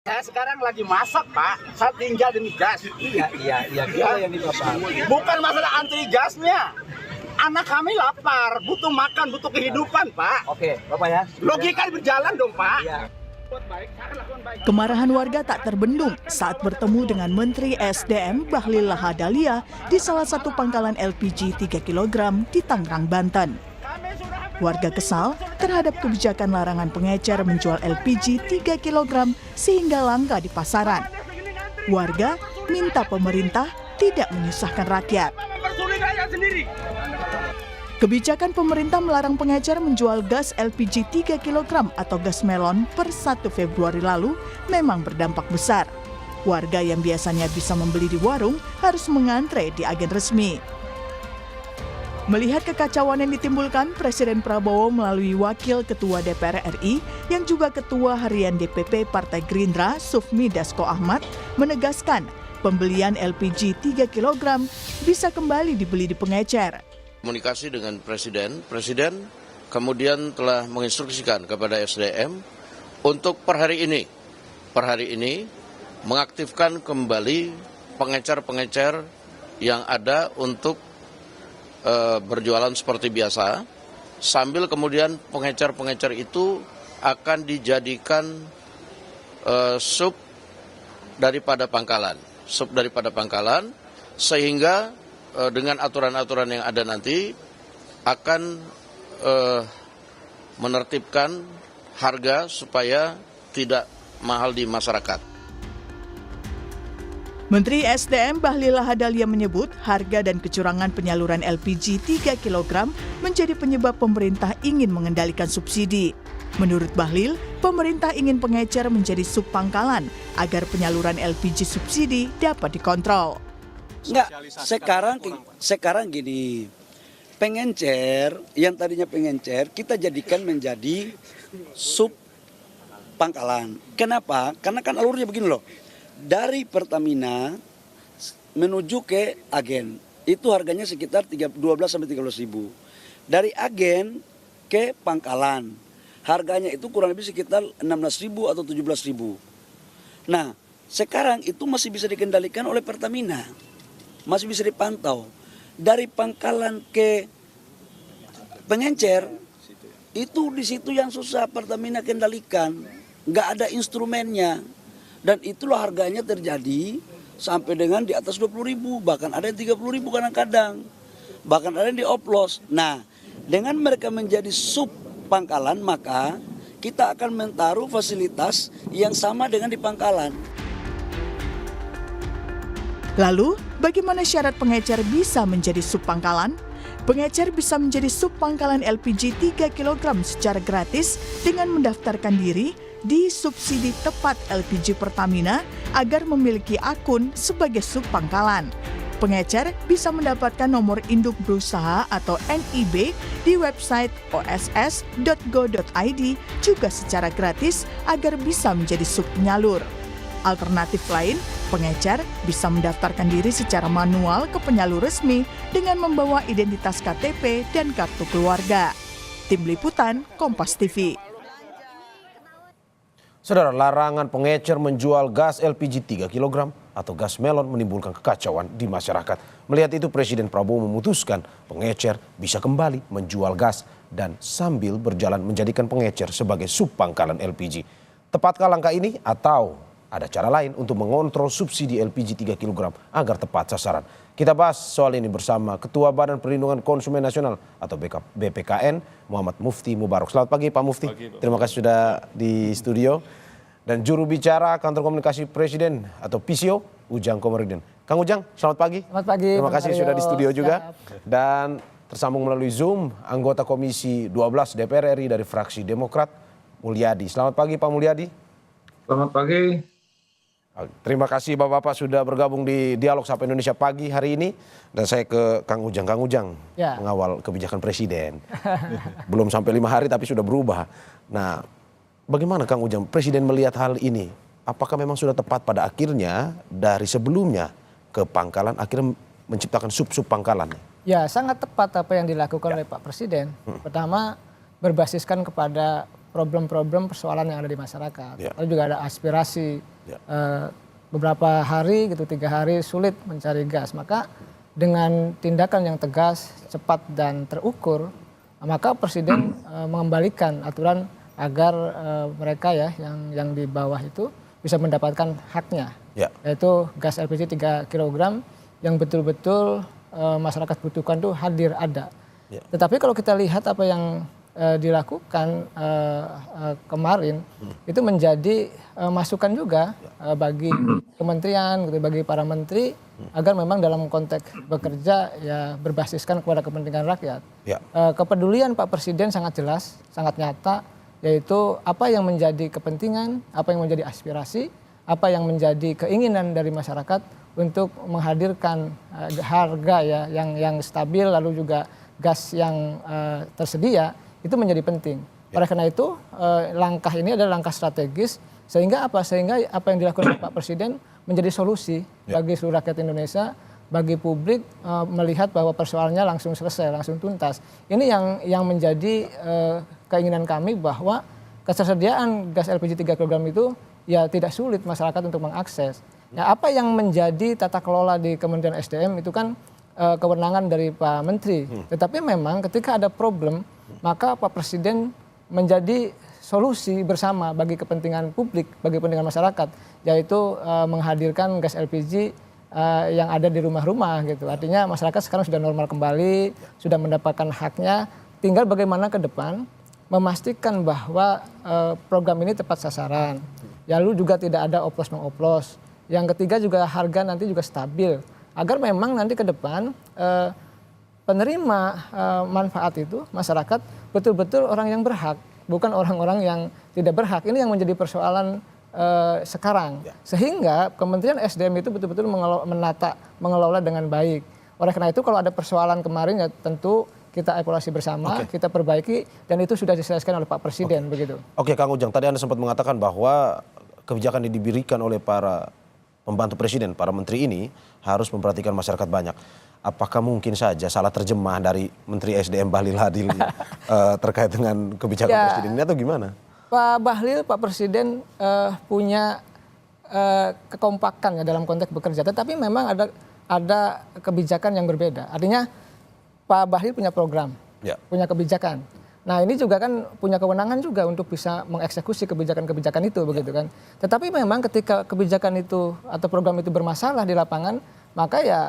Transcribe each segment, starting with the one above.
Saya sekarang lagi masak, Pak. Saya tinggal di gas. Iya, yang itu apa? Bukan masalah antri gasnya. Anak kami lapar, butuh makan, butuh kehidupan, Pak. Oke, Bapak ya. Logika berjalan dong, Pak. Iya. Kemarahan warga tak terbendung saat bertemu dengan Menteri SDM Bahlil Lahadalia di salah satu pangkalan LPG 3 kg di Tangerang, Banten. Warga kesal terhadap kebijakan larangan pengecer menjual LPG 3 kg sehingga langka di pasaran. Warga minta pemerintah tidak menyusahkan rakyat. Kebijakan pemerintah melarang pengecer menjual gas LPG 3 kg atau gas melon per 1 Februari lalu memang berdampak besar. Warga yang biasanya bisa membeli di warung harus mengantre di agen resmi. Melihat kekacauan yang ditimbulkan, Presiden Prabowo melalui Wakil Ketua DPR RI yang juga Ketua Harian DPP Partai Gerindra Sufmi Dasko Ahmad menegaskan pembelian LPG 3 kg bisa kembali dibeli di pengecer. Komunikasi dengan Presiden kemudian telah menginstruksikan kepada SDM untuk per hari ini mengaktifkan kembali pengecer-pengecer yang ada untuk berjualan seperti biasa, sambil kemudian pengecer-pengecer itu akan dijadikan sub daripada pangkalan, sehingga dengan aturan-aturan yang ada nanti akan menertibkan harga supaya tidak mahal di masyarakat. Menteri SDM Bahlil Lahadalia menyebut harga dan kecurangan penyaluran LPG 3 kg menjadi penyebab pemerintah ingin mengendalikan subsidi. Menurut Bahlil, pemerintah ingin pengecer menjadi sub pangkalan agar penyaluran LPG subsidi dapat dikontrol. Enggak, sekarang gini, pengencer yang tadinya pengencer kita jadikan menjadi sub pangkalan. Kenapa? Karena kan alurnya begini loh, dari Pertamina menuju ke agen itu harganya sekitar 12 sampai 13 ribu. Dari agen ke pangkalan harganya itu kurang lebih sekitar 16 ribu atau 17 ribu. Nah, sekarang itu masih bisa dikendalikan oleh Pertamina. Masih bisa dipantau. Dari pangkalan ke pengencer, itu di situ yang susah Pertamina kendalikan. Nggak ada instrumennya. Dan itulah harganya terjadi sampai dengan di atas 20 ribu. Bahkan ada yang 30 ribu kadang-kadang. Bahkan ada yang dioplos. Nah, dengan mereka menjadi sub pangkalan, maka kita akan menaruh fasilitas yang sama dengan di pangkalan. Lalu, bagaimana syarat pengecer bisa menjadi sub pangkalan? Pengecer bisa menjadi sub pangkalan LPG 3 kg secara gratis dengan mendaftarkan diri di subsidi tepat LPG Pertamina agar memiliki akun sebagai sub pangkalan. Pengecer bisa mendapatkan nomor induk berusaha atau NIB di website oss.go.id juga secara gratis agar bisa menjadi sub penyalur. Alternatif lain, pengecer bisa mendaftarkan diri secara manual ke penyalur resmi dengan membawa identitas KTP dan kartu keluarga. Tim Liputan, Kompas TV. Saudara, larangan pengecer menjual gas LPG 3 kg atau gas melon menimbulkan kekacauan di masyarakat. Melihat itu, Presiden Prabowo memutuskan pengecer bisa kembali menjual gas dan sambil berjalan menjadikan pengecer sebagai sub pangkalan LPG. Tepatkah langkah ini atau ada cara lain untuk mengontrol subsidi LPG 3 kg agar tepat sasaran? Kita bahas soal ini bersama Ketua Badan Perlindungan Konsumen Nasional atau BPKN, Muhammad Mufti Mubarok. Selamat pagi Pak Mufti. Terima kasih sudah di studio. Dan juru bicara Kantor Komunikasi Presiden atau PCO, Ujang Komarudin. Kang Ujang, selamat pagi. Selamat pagi. Terima kasih sudah di studio juga. Siap. Dan tersambung melalui Zoom, anggota Komisi 12 DPR RI dari fraksi Demokrat, Mulyadi. Selamat pagi Pak Mulyadi. Selamat pagi. Terima kasih Bapak-Bapak sudah bergabung di Dialog Sapa Indonesia pagi hari ini. Dan saya ke Kang Ujang. Kang Ujang, mengawal kebijakan Presiden. Belum sampai 5 hari tapi sudah berubah. Nah, bagaimana Kang Ujang, Presiden melihat hal ini? Apakah memang sudah tepat pada akhirnya dari sebelumnya ke pangkalan, akhirnya menciptakan sub-sub pangkalan? Ya, sangat tepat apa yang dilakukan oleh Pak Presiden. Pertama, berbasiskan kepada problem-problem persoalan yang ada di masyarakat. Ya. Lalu juga ada aspirasi. Ya. Beberapa hari gitu, 3 hari sulit mencari gas. Maka dengan tindakan yang tegas, cepat dan terukur, maka Presiden mengembalikan aturan agar mereka ya yang di bawah itu bisa mendapatkan haknya, Ya. yaitu gas LPG 3 kg yang betul-betul masyarakat butuhkan tuh hadir ada. Ya. Tetapi kalau kita lihat apa yang dilakukan kemarin itu menjadi masukan juga bagi kementerian, gitu, bagi para menteri agar memang dalam konteks bekerja ya berbasiskan kepada kepentingan rakyat. Ya. Kepedulian Pak Presiden sangat jelas, sangat nyata, yaitu apa yang menjadi kepentingan, apa yang menjadi aspirasi, apa yang menjadi keinginan dari masyarakat untuk menghadirkan harga ya yang stabil, lalu juga gas yang tersedia itu menjadi penting. Oleh karena itu langkah ini adalah langkah strategis sehingga apa yang dilakukan oleh Pak Presiden menjadi solusi bagi seluruh rakyat Indonesia, bagi publik melihat bahwa persoalannya langsung selesai, langsung tuntas. Ini yang menjadi keinginan kami bahwa ketersediaan gas LPG 3 kg itu ya tidak sulit masyarakat untuk mengakses. Ya, apa yang menjadi tata kelola di Kementerian SDM itu kan kewenangan dari Pak Menteri. Tetapi memang ketika ada problem, maka Pak Presiden menjadi solusi bersama bagi kepentingan publik, bagi kepentingan masyarakat, yaitu menghadirkan gas LPG yang ada di rumah-rumah gitu. Artinya masyarakat sekarang sudah normal kembali, sudah mendapatkan haknya. Tinggal bagaimana ke depan memastikan bahwa program ini tepat sasaran. Lalu juga tidak ada oplos-mengoplos. Yang ketiga juga harga nanti juga stabil. Agar memang nanti ke depan penerima manfaat itu masyarakat betul-betul orang yang berhak, bukan orang-orang yang tidak berhak. Ini yang menjadi persoalan sekarang. Sehingga Kementerian SDM itu betul-betul mengelola dengan baik. Oleh karena itu kalau ada persoalan kemarin ya tentu kita evaluasi bersama, kita perbaiki dan itu sudah diselesaikan oleh Pak Presiden begitu. Oke, Kang Ujang, tadi Anda sempat mengatakan bahwa kebijakan yang diberikan oleh para pembantu Presiden, para menteri ini harus memperhatikan masyarakat banyak. Apakah mungkin saja salah terjemah dari Menteri SDM Bahlil Hadil terkait dengan kebijakan Presiden ini atau gimana? Pak Bahlil, Pak Presiden punya kekompakan ya dalam konteks bekerja, tetapi memang ada kebijakan yang berbeda. Artinya Pak Bahlil punya program, punya kebijakan. Nah ini juga kan punya kewenangan juga untuk bisa mengeksekusi kebijakan-kebijakan itu begitu kan. Tetapi memang ketika kebijakan itu atau program itu bermasalah di lapangan, maka ya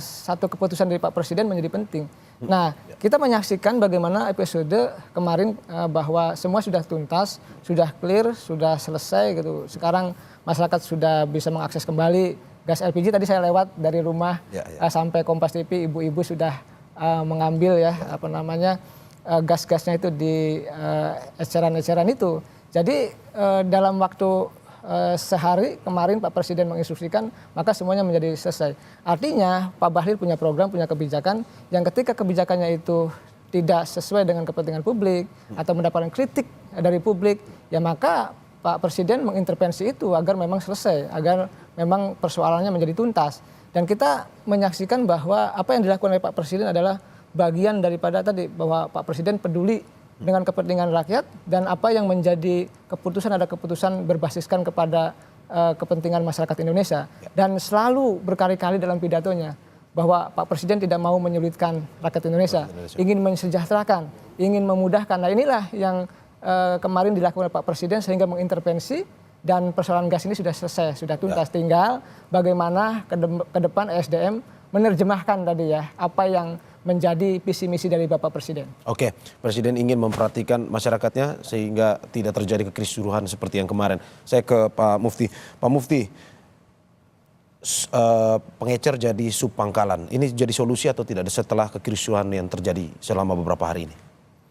satu keputusan dari Pak Presiden menjadi penting. Nah kita menyaksikan bagaimana episode kemarin bahwa semua sudah tuntas, sudah clear, sudah selesai gitu. Sekarang masyarakat sudah bisa mengakses kembali gas LPG. Tadi saya lewat dari rumah sampai Kompas TV, ibu-ibu sudah mengambil ya gas-gasnya itu di eceran-eceran itu. Jadi dalam waktu sehari kemarin Pak Presiden menginstruksikan maka semuanya menjadi selesai. Artinya Pak Bahlil punya program, punya kebijakan yang ketika kebijakannya itu tidak sesuai dengan kepentingan publik atau mendapatkan kritik dari publik, ya maka Pak Presiden mengintervensi itu agar memang selesai, agar memang persoalannya menjadi tuntas. Dan kita menyaksikan bahwa apa yang dilakukan oleh Pak Presiden adalah bagian daripada tadi bahwa Pak Presiden peduli dengan kepentingan rakyat dan apa yang menjadi keputusan ada keputusan berbasiskan kepada kepentingan masyarakat Indonesia. Dan selalu berkali-kali dalam pidatonya bahwa Pak Presiden tidak mau menyulitkan rakyat Indonesia, ingin mensejahterakan, ingin memudahkan. Nah inilah yang kemarin dilakukan oleh Pak Presiden sehingga mengintervensi dan persoalan gas ini sudah selesai, sudah tuntas. Tinggal bagaimana ke depan SDM menerjemahkan tadi ya apa yang menjadi visi misi dari Bapak Presiden. Oke, Presiden ingin memperhatikan masyarakatnya sehingga tidak terjadi kekisruhan seperti yang kemarin. Saya ke Pak Mufti. Pak Mufti, pengecer jadi subpangkalan. Ini jadi solusi atau tidak setelah kekisruhan yang terjadi selama beberapa hari ini?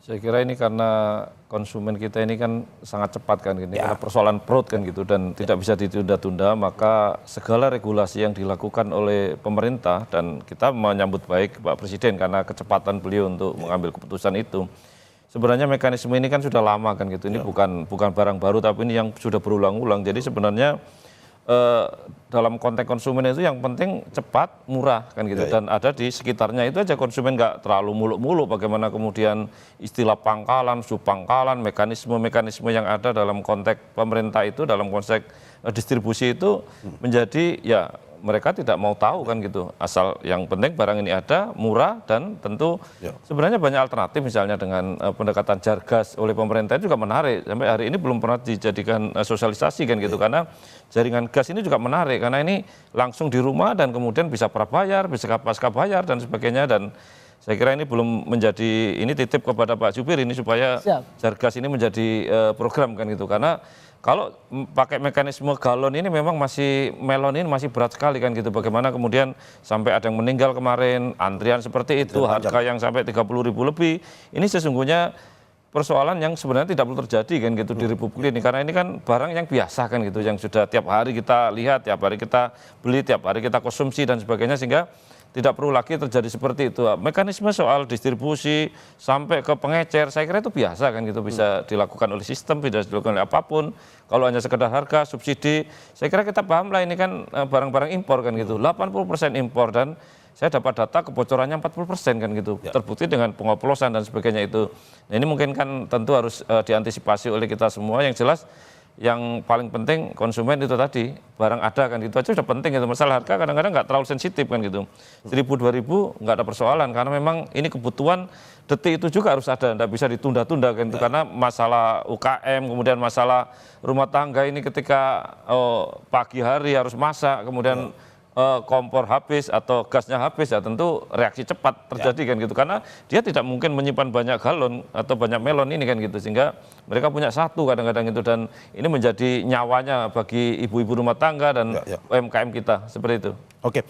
Saya kira ini karena konsumen kita ini kan sangat cepat kan gini, karena persoalan perut kan gitu dan tidak bisa ditunda-tunda, maka segala regulasi yang dilakukan oleh pemerintah dan kita menyambut baik Pak Presiden karena kecepatan beliau untuk mengambil keputusan itu. Sebenarnya mekanisme ini kan sudah lama kan gitu, ini bukan barang baru tapi ini yang sudah berulang-ulang. Jadi sebenarnya dalam konteks konsumen itu yang penting cepat, murah kan gitu, dan ada di sekitarnya itu aja, konsumen nggak terlalu muluk-muluk. Bagaimana kemudian istilah pangkalan, subpangkalan, mekanisme yang ada dalam konteks pemerintah itu, dalam konteks distribusi itu menjadi ya mereka tidak mau tahu kan gitu, asal yang penting barang ini ada, murah, dan tentu sebenarnya banyak alternatif, misalnya dengan pendekatan Jargas oleh pemerintah itu juga menarik. Sampai hari ini belum pernah dijadikan sosialisasi kan gitu, karena jaringan gas ini juga menarik karena ini langsung di rumah dan kemudian bisa prabayar, bisa pasca bayar dan sebagainya. Dan saya kira ini belum menjadi, ini titip kepada Pak Jubir ini supaya Jargas ini menjadi program kan gitu, karena kalau pakai mekanisme galon ini memang melon ini masih berat sekali kan gitu. Bagaimana kemudian sampai ada yang meninggal kemarin, antrian seperti itu, harga yang sampai 30.000 lebih. Ini sesungguhnya persoalan yang sebenarnya tidak perlu terjadi kan gitu di Republik ini. Karena ini kan barang yang biasa kan gitu, yang sudah tiap hari kita lihat, tiap hari kita beli, tiap hari kita konsumsi dan sebagainya, sehingga tidak perlu lagi terjadi seperti itu. Mekanisme soal distribusi sampai ke pengecer, saya kira itu biasa kan gitu, bisa dilakukan oleh sistem, bisa dilakukan oleh apapun. Kalau hanya sekedar harga, subsidi, saya kira kita paham lah, ini kan barang-barang impor kan gitu, 80% impor, dan saya dapat data kebocorannya 40% kan gitu, terbukti dengan pengoplosan dan sebagainya itu. Nah, ini mungkin kan tentu harus diantisipasi oleh kita semua. Yang jelas yang paling penting konsumen itu tadi, barang ada kan gitu aja sudah penting gitu. Masalah harga kadang-kadang nggak terlalu sensitif kan gitu, 1.000-2.000 nggak ada persoalan, karena memang ini kebutuhan detik itu juga harus ada, nggak bisa ditunda-tunda kan gitu. Karena masalah UKM, kemudian masalah rumah tangga ini ketika pagi hari harus masak, kemudian kompor habis atau gasnya habis, ya tentu reaksi cepat terjadi kan gitu, karena dia tidak mungkin menyimpan banyak galon atau banyak melon ini kan gitu, sehingga mereka punya satu kadang-kadang itu, dan ini menjadi nyawanya bagi ibu-ibu rumah tangga dan UMKM kita seperti itu. Oke.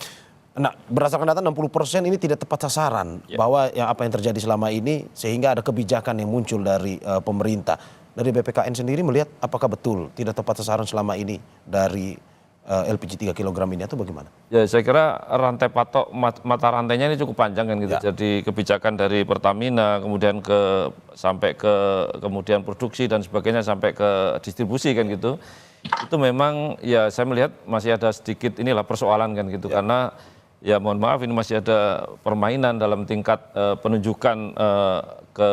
Nah, berdasarkan data 60% ini tidak tepat sasaran, bahwa yang apa yang terjadi selama ini sehingga ada kebijakan yang muncul dari pemerintah. Dari BPKN sendiri melihat apakah betul tidak tepat sasaran selama ini dari LPG 3 kg ini, atau bagaimana? Ya, saya kira rantai patok, mata rantainya ini cukup panjang kan gitu. Jadi kebijakan dari Pertamina, kemudian sampai ke kemudian produksi dan sebagainya, sampai ke distribusi kan gitu. Itu memang ya saya melihat masih ada sedikit inilah persoalan kan gitu, karena ya mohon maaf ini masih ada permainan dalam tingkat penunjukan ke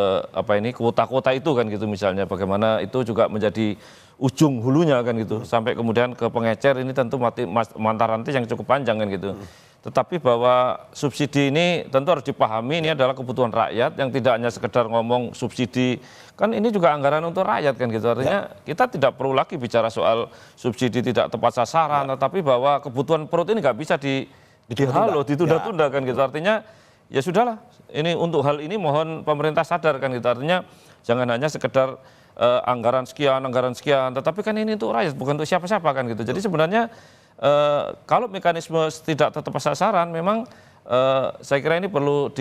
kuota-kuota itu kan gitu, misalnya bagaimana itu juga menjadi ujung hulunya kan gitu, sampai kemudian ke pengecer, ini tentu mata rantai yang cukup panjang kan gitu. Tetapi bahwa subsidi ini tentu harus dipahami, ini adalah kebutuhan rakyat, yang tidak hanya sekedar ngomong subsidi, kan ini juga anggaran untuk rakyat kan gitu. Artinya kita tidak perlu lagi bicara soal subsidi tidak tepat sasaran, tetapi bahwa kebutuhan perut ini nggak bisa ditunda-tunda kan gitu. Artinya ya sudahlah, ini untuk hal ini mohon pemerintah sadar kan gitu. Artinya jangan hanya sekedar anggaran sekian, tetapi kan ini untuk rakyat, bukan untuk siapa-siapa kan gitu. Jadi sebenarnya kalau mekanisme tidak tepat sasaran, memang saya kira ini perlu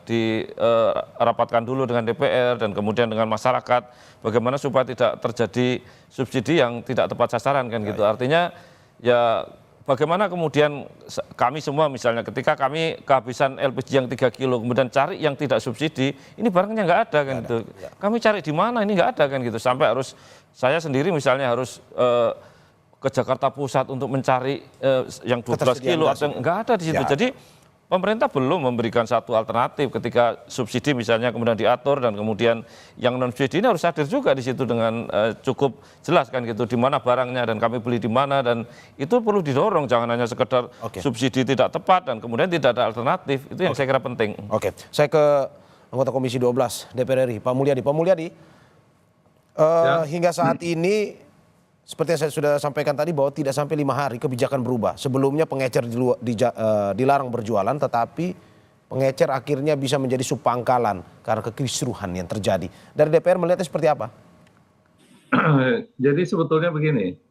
dirapatkan dulu dengan DPR dan kemudian dengan masyarakat, bagaimana supaya tidak terjadi subsidi yang tidak tepat sasaran kan gitu. Artinya ya bagaimana kemudian kami semua misalnya ketika kami kehabisan LPG yang 3 kilo, kemudian cari yang tidak subsidi, ini barangnya nggak ada kan gitu. Kami cari di mana, ini nggak ada kan gitu. Sampai harus saya sendiri misalnya harus ke Jakarta Pusat untuk mencari yang 12 kilo, atau nggak ada di situ. Jadi pemerintah belum memberikan satu alternatif ketika subsidi misalnya kemudian diatur, dan kemudian yang non subsidi ini harus hadir juga di situ dengan cukup jelas kan gitu, di mana barangnya dan kami beli di mana, dan itu perlu didorong, jangan hanya sekedar subsidi tidak tepat dan kemudian tidak ada alternatif. Itu yang saya kira penting. Oke, saya ke anggota Komisi 12 DPR RI, Pak Mulyadi. Pak Mulyadi, hingga saat ini seperti yang saya sudah sampaikan tadi, bahwa tidak sampai 5 hari kebijakan berubah. Sebelumnya pengecer dilarang berjualan, tetapi pengecer akhirnya bisa menjadi subpangkalan karena kekisruhan yang terjadi. Dari DPR melihatnya seperti apa? Jadi sebetulnya begini,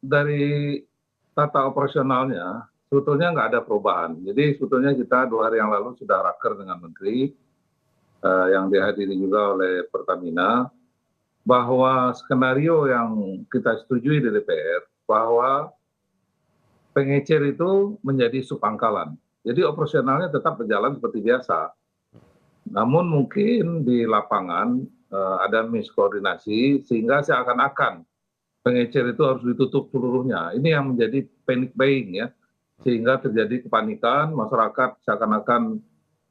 dari tata operasionalnya sebetulnya nggak ada perubahan. Jadi sebetulnya kita 2 hari yang lalu sudah raker dengan Menteri, yang dihadiri juga oleh Pertamina, bahwa skenario yang kita setujui di DPR bahwa pengecer itu menjadi subpangkalan. Jadi operasionalnya tetap berjalan seperti biasa. Namun mungkin di lapangan ada miskoordinasi sehingga seakan-akan pengecer itu harus ditutup seluruhnya. Ini yang menjadi panic buying ya, sehingga terjadi kepanikan, masyarakat seakan-akan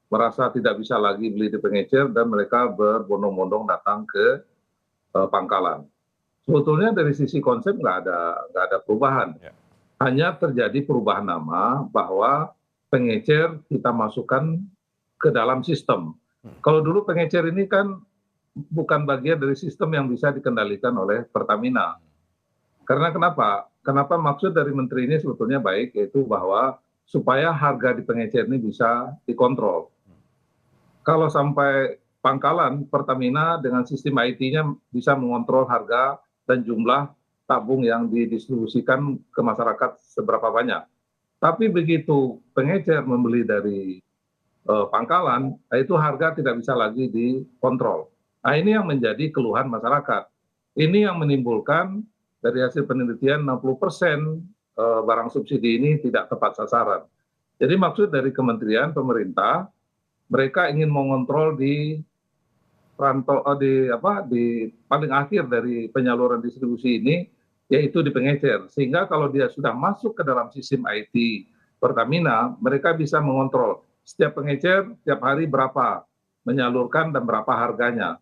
merasa tidak bisa lagi beli di pengecer dan mereka berbondong-bondong datang ke pangkalan. Sebetulnya dari sisi konsep nggak ada perubahan, hanya terjadi perubahan nama bahwa pengecer kita masukkan ke dalam sistem. Kalau dulu pengecer ini kan bukan bagian dari sistem yang bisa dikendalikan oleh Pertamina. Karena kenapa? Kenapa maksud dari menteri ini sebetulnya baik, yaitu bahwa supaya harga di pengecer ini bisa dikontrol. Kalau sampai pangkalan Pertamina dengan sistem IT-nya bisa mengontrol harga dan jumlah tabung yang didistribusikan ke masyarakat seberapa banyak. Tapi begitu pengecer membeli dari pangkalan, itu harga tidak bisa lagi dikontrol. Nah, ini yang menjadi keluhan masyarakat. Ini yang menimbulkan dari hasil penelitian 60% barang subsidi ini tidak tepat sasaran. Jadi maksud dari kementerian, pemerintah, mereka ingin mengontrol di paling akhir dari penyaluran distribusi ini, yaitu di pengecer. Sehingga kalau dia sudah masuk ke dalam sistem IT Pertamina, mereka bisa mengontrol setiap pengecer setiap hari berapa menyalurkan dan berapa harganya.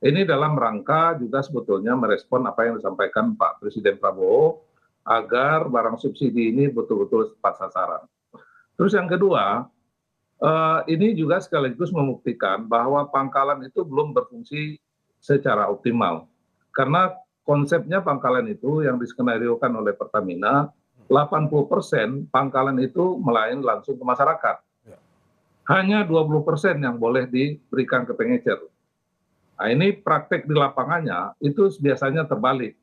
Ini dalam rangka juga sebetulnya merespon apa yang disampaikan Pak Presiden Prabowo agar barang subsidi ini betul-betul tepat sasaran. Terus yang kedua, ini juga sekaligus membuktikan bahwa pangkalan itu belum berfungsi secara optimal. Karena konsepnya pangkalan itu yang diskenariokan oleh Pertamina, 80% pangkalan itu melayani langsung ke masyarakat. Hanya 20% yang boleh diberikan ke pengecer. Nah, ini praktek di lapangannya itu biasanya terbalik.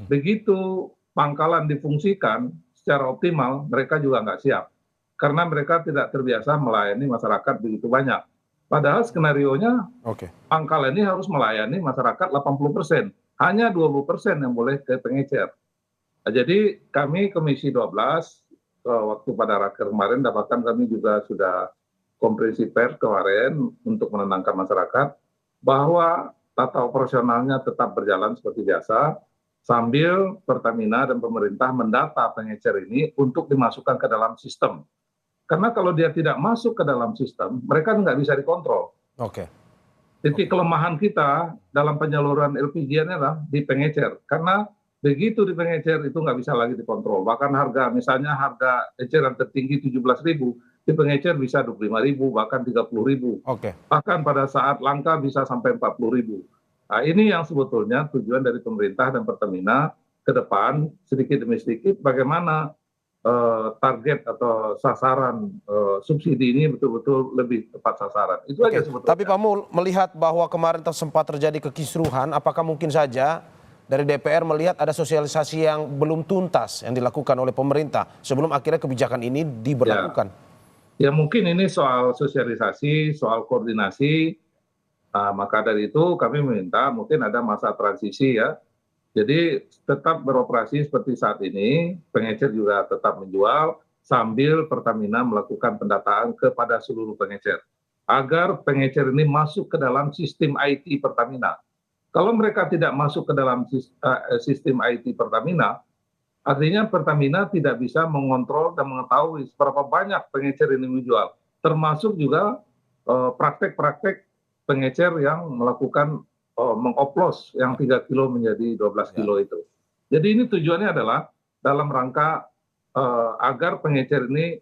Begitu pangkalan difungsikan secara optimal, mereka juga nggak siap. Karena mereka tidak terbiasa melayani masyarakat begitu banyak. Padahal skenarionya pangkalan ini harus melayani masyarakat 80%. Hanya 20% yang boleh ke pengecer. Nah, jadi kami Komisi 12, waktu pada raker kemarin, dapatkan kami juga sudah konferensi pers kemarin untuk menenangkan masyarakat, bahwa tata operasionalnya tetap berjalan seperti biasa, sambil Pertamina dan pemerintah mendata pengecer ini untuk dimasukkan ke dalam sistem. Karena kalau dia tidak masuk ke dalam sistem, mereka nggak bisa dikontrol. Titik kelemahan kita dalam penyaluran LPG adalah di pengecer. Karena begitu di pengecer itu nggak bisa lagi dikontrol. Bahkan harga, misalnya harga eceran tertinggi 17.000, di pengecer bisa 25.000, bahkan 30.000. Bahkan pada saat langka bisa sampai 40.000. Nah, ini yang sebetulnya tujuan dari pemerintah dan Pertamina ke depan, sedikit demi sedikit, bagaimana target atau sasaran subsidi ini betul-betul lebih tepat sasaran. Itu aja sebetulnya. Tapi Pak Mul, melihat bahwa kemarin sempat terjadi kekisruhan, apakah mungkin saja dari DPR melihat ada sosialisasi yang belum tuntas yang dilakukan oleh pemerintah sebelum akhirnya kebijakan ini diberlakukan? Ya mungkin ini soal sosialisasi, soal koordinasi. Maka dari itu kami meminta mungkin ada masa transisi ya. Jadi tetap beroperasi seperti saat ini, pengecer juga tetap menjual sambil Pertamina melakukan pendataan kepada seluruh pengecer. Agar pengecer ini masuk ke dalam sistem IT Pertamina. Kalau mereka tidak masuk ke dalam sistem IT Pertamina, artinya Pertamina tidak bisa mengontrol dan mengetahui seberapa banyak pengecer ini menjual. Termasuk juga praktek-praktek pengecer yang melakukan mengoplos yang 3 kilo menjadi 12 kilo itu. Jadi ini tujuannya adalah dalam rangka agar pengecer ini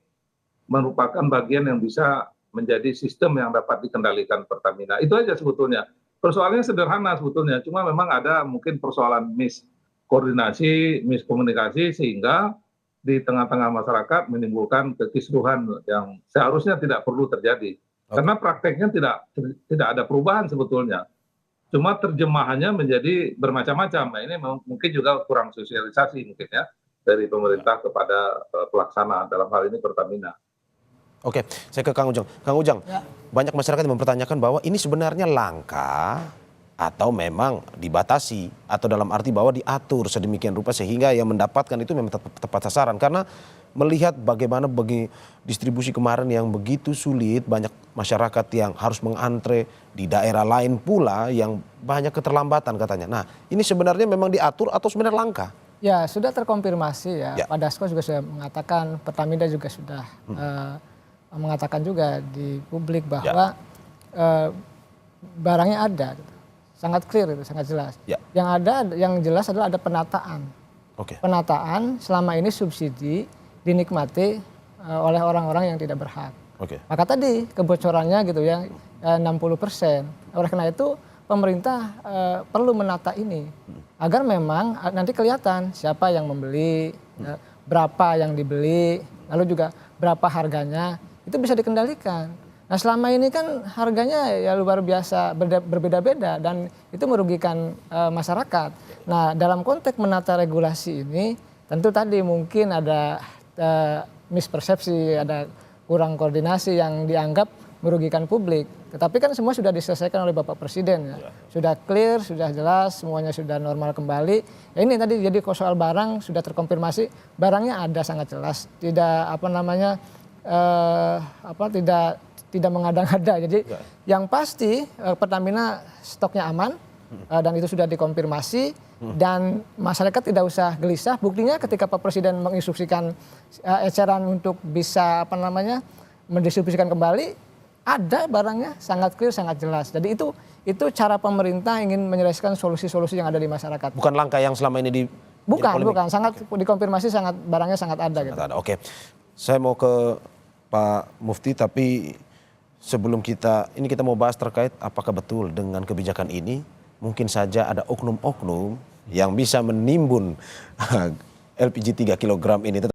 merupakan bagian yang bisa menjadi sistem yang dapat dikendalikan Pertamina. Itu aja sebetulnya. Persoalannya sederhana sebetulnya, cuma memang ada mungkin persoalan miskoordinasi, miskomunikasi, sehingga di tengah-tengah masyarakat menimbulkan kekisruhan yang seharusnya tidak perlu terjadi. Karena prakteknya tidak ada perubahan sebetulnya. Cuma terjemahannya menjadi bermacam-macam. Nah, ini mungkin juga kurang sosialisasi mungkin ya dari pemerintah kepada pelaksana, dalam hal ini Pertamina. Oke, saya ke Kang Ujang. Kang Ujang, banyak masyarakat yang mempertanyakan bahwa ini sebenarnya langka atau memang dibatasi atau dalam arti bahwa diatur sedemikian rupa sehingga yang mendapatkan itu memang tepat sasaran. Karena melihat bagaimana distribusi kemarin yang begitu sulit, banyak masyarakat yang harus mengantre, di daerah lain pula yang banyak keterlambatan katanya. Nah, ini sebenarnya memang diatur atau sebenarnya langka? Ya, sudah terkonfirmasi ya. Ya. Pak Dasko juga sudah mengatakan, Pertamina juga sudah mengatakan juga di publik bahwa barangnya ada. Gitu. Sangat clear itu, sangat jelas. Ya. Yang jelas adalah ada penataan. Oke. Penataan selama ini subsidi dinikmati oleh orang-orang yang tidak berhak. Oke. Maka tadi kebocorannya gitu ya 60%. Oleh karena itu pemerintah perlu menata ini agar memang nanti kelihatan siapa yang membeli, berapa yang dibeli, lalu juga berapa harganya, itu bisa dikendalikan. Nah selama ini kan harganya ya luar biasa berbeda-beda dan itu merugikan masyarakat. Nah dalam konteks menata regulasi ini tentu tadi mungkin ada mispersepsi, ada kurang koordinasi yang dianggap merugikan publik. Tetapi kan semua sudah diselesaikan oleh Bapak Presiden ya. Sudah clear, sudah jelas, semuanya sudah normal kembali. Ya ini tadi jadi soal barang sudah terkonfirmasi, barangnya ada sangat jelas, tidak tidak mengada-ngada. Jadi yang pasti Pertamina stoknya aman dan itu sudah dikonfirmasi dan masyarakat tidak usah gelisah. Buktinya ketika Pak Presiden menginstruksikan eceran untuk bisa mendistribusikan kembali, ada barangnya sangat clear, sangat jelas. Jadi itu cara pemerintah ingin menyelesaikan solusi-solusi yang ada di masyarakat. Bukan langkah yang selama ini Bukan, sangat dikonfirmasi, barangnya sangat ada. Gitu. Oke, saya mau ke Pak Mufti, tapi sebelum kita mau bahas terkait apakah betul dengan kebijakan ini mungkin saja ada oknum-oknum yang bisa menimbun LPG 3 kg ini.